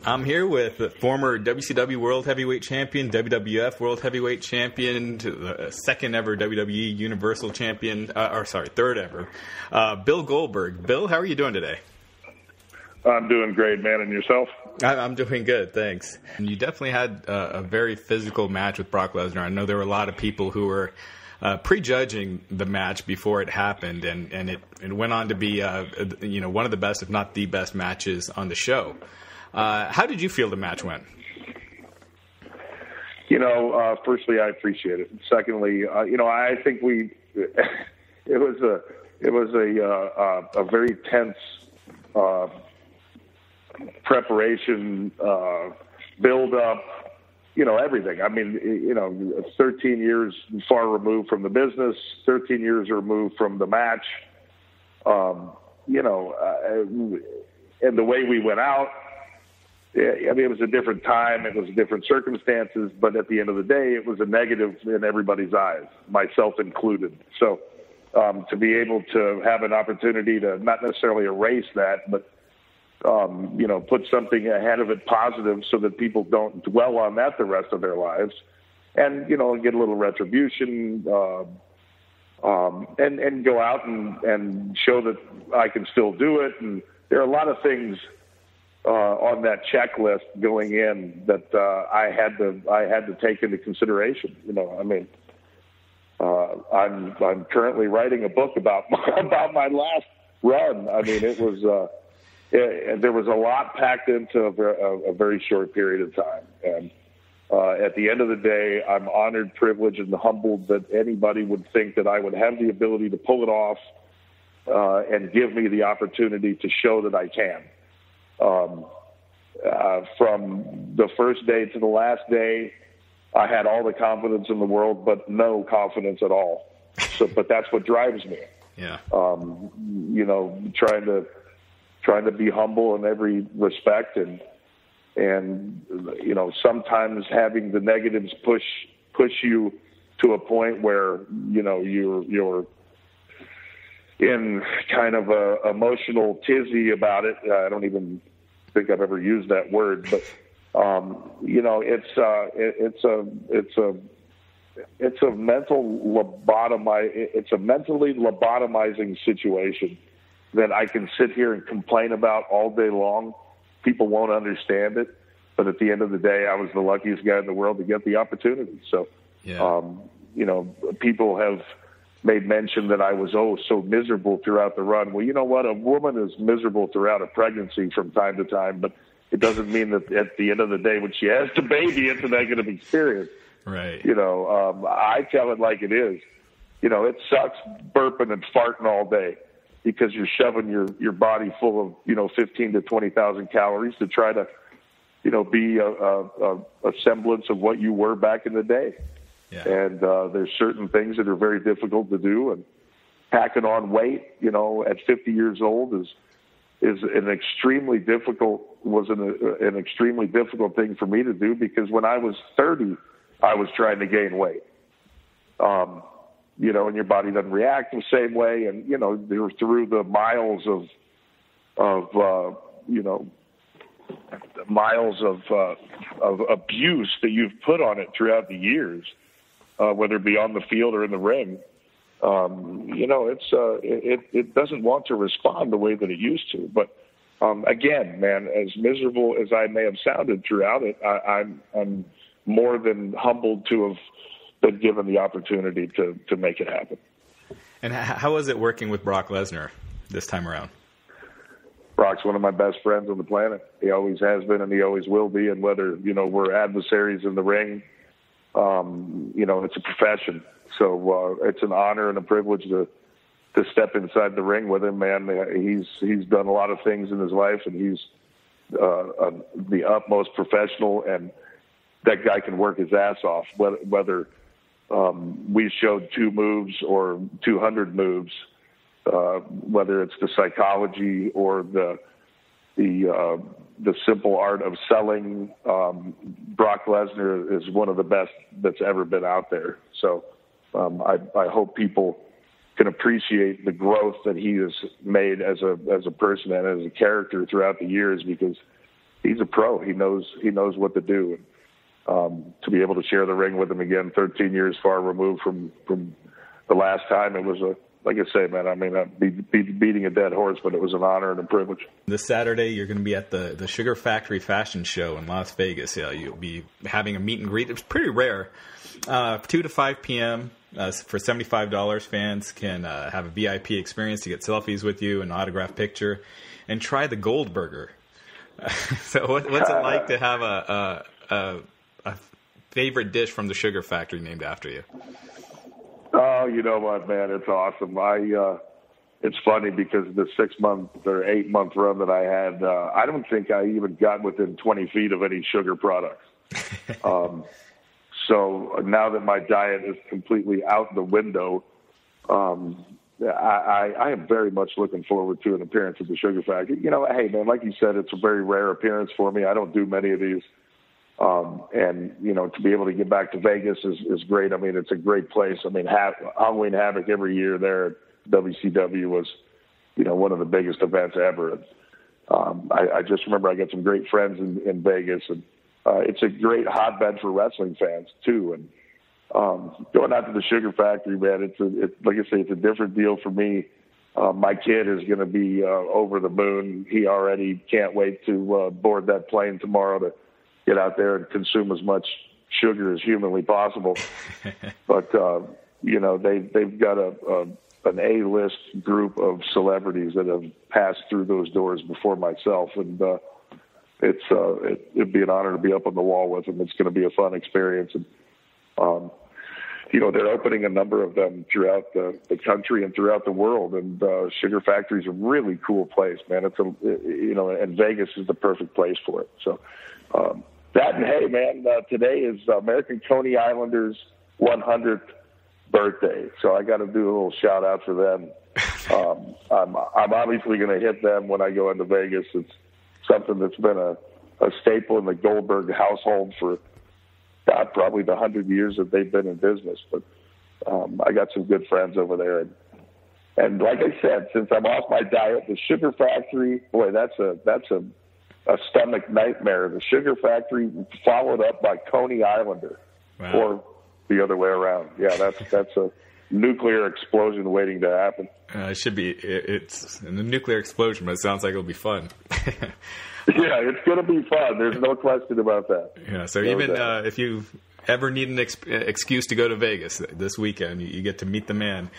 I'm here with the former WCW World Heavyweight Champion, WWF World Heavyweight Champion, the second ever WWE Universal Champion, third ever, Bill Goldberg. Bill, how are you doing today? I'm doing great, man. And yourself? I'm doing good, thanks. And you definitely had a very physical match with Brock Lesnar. I know there were a lot of people who were prejudging the match before it happened, and it went on to be one of the best, if not the best, matches on the show. How did you feel the match went? Firstly, I appreciate it. Secondly, I think it was a very tense preparation, build up, everything. I mean, 13 years far removed from the business, 13 years removed from the match, and the way we went out. I mean, it was a different time, it was different circumstances, but at the end of the day, it was a negative in everybody's eyes, myself included. So to be able to have an opportunity to not necessarily erase that, but, put something ahead of it positive so that people don't dwell on that the rest of their lives and, get a little retribution and go out and show that I can still do it. And there are a lot of things on that checklist going in that I had to take into consideration. I'm currently writing a book about my last run. I mean, it was there was a lot packed into a very short period of time, and at the end of the day, I'm honored, privileged, and humbled that anybody would think that I would have the ability to pull it off and give me the opportunity to show that I can. From the first day to the last day, I had all the confidence in the world, but no confidence at all. But that's what drives me. Yeah. Trying to be humble in every respect, and sometimes having the negatives push you to a point where you're in kind of a emotional tizzy about it. I don't even think I've ever used that word, but it's a mentally lobotomizing situation that I can sit here and complain about all day long. People won't understand it, but at the end of the day, I was the luckiest guy in the world to get the opportunity. So, yeah. People have made mention that I was so miserable throughout the run. Well, you know what? A woman is miserable throughout a pregnancy from time to time, but it doesn't mean that at the end of the day, when she has the baby, it's a negative experience. Right. I tell it like it is. It sucks burping and farting all day because you're shoving your body full of 15 to 20,000 calories to try to be a semblance of what you were back in the day. Yeah. And there's certain things that are very difficult to do, and packing on weight, at 50 years old is an extremely difficult thing for me to do, because when I was 30, I was trying to gain weight. And your body doesn't react the same way, and they're through the miles of abuse that you've put on it throughout the years. Whether it be on the field or in the ring, it doesn't want to respond the way that it used to. But again, man, as miserable as I may have sounded throughout it, I'm more than humbled to have been given the opportunity to make it happen. And how was it working with Brock Lesnar this time around? Brock's one of my best friends on the planet. He always has been, and he always will be. And whether we're adversaries in the ring, it's a profession. So it's an honor and a privilege to step inside the ring with him, man. He's done a lot of things in his life, and he's the utmost professional, and that guy can work his ass off, whether we showed 2 moves or 200 moves, whether it's the psychology or the simple art of selling. Brock Lesnar is one of the best that's ever been out there. So I hope people can appreciate the growth that he has made as a person and as a character throughout the years, because he's a pro. He knows what to do. And to be able to share the ring with him again, 13 years far removed from the last time, it was like I say, man, I mean, I'd be beating a dead horse, but it was an honor and a privilege. This Saturday, you're going to be at the Sugar Factory Fashion Show in Las Vegas. Yeah, you'll be having a meet and greet. It's pretty rare. 2 to 5 p.m. For $75, fans can have a VIP experience to get selfies with you, an autographed picture, and try the Goldburger. So what's it like to have a favorite dish from the Sugar Factory named after you? Oh, you know what, man? It's awesome. It's funny because the 6-month or 8-month run that I had, I don't think I even got within 20 feet of any sugar products. So now that my diet is completely out the window, I am very much looking forward to an appearance at the Sugar Factory. You know, hey, man, like you said, it's a very rare appearance for me. I don't do many of these. And, you know, to be able to get back to Vegas is great. I mean, it's a great place. I mean, Halloween Havoc every year there at WCW was, you know, one of the biggest events ever. I just remember I got some great friends in Vegas, and it's a great hotbed for wrestling fans too. And going out to the Sugar Factory, man, it's like I say, it's a different deal for me. My kid is going to be over the moon. He already can't wait to board that plane tomorrow to get out there and consume as much sugar as humanly possible. But you know, they've got an A-list group of celebrities that have passed through those doors before myself, and it'd be an honor to be up on the wall with them. It's going to be a fun experience, and you know, they're opening a number of them throughout the country and throughout the world. And Sugar Factory is a really cool place, man. You know, and Vegas is the perfect place for it. So that, and hey, man, today is American Coney Islanders' 100th birthday, so I got to do a little shout out for them. I'm obviously going to hit them when I go into Vegas. It's something that's been a staple in the Goldberg household for probably the 100 years that they've been in business. But I got some good friends over there, and like I said, since I'm off my diet, the Sugar Factory, boy, that's a stomach nightmare. The Sugar Factory followed up by Coney Islander. Wow. Or the other way around. Yeah, that's a nuclear explosion waiting to happen. It should be. It's a nuclear explosion, but it sounds like it'll be fun. Yeah, it's going to be fun. There's no question about that. Yeah. So even if you ever need an excuse to go to Vegas this weekend, you get to meet the man.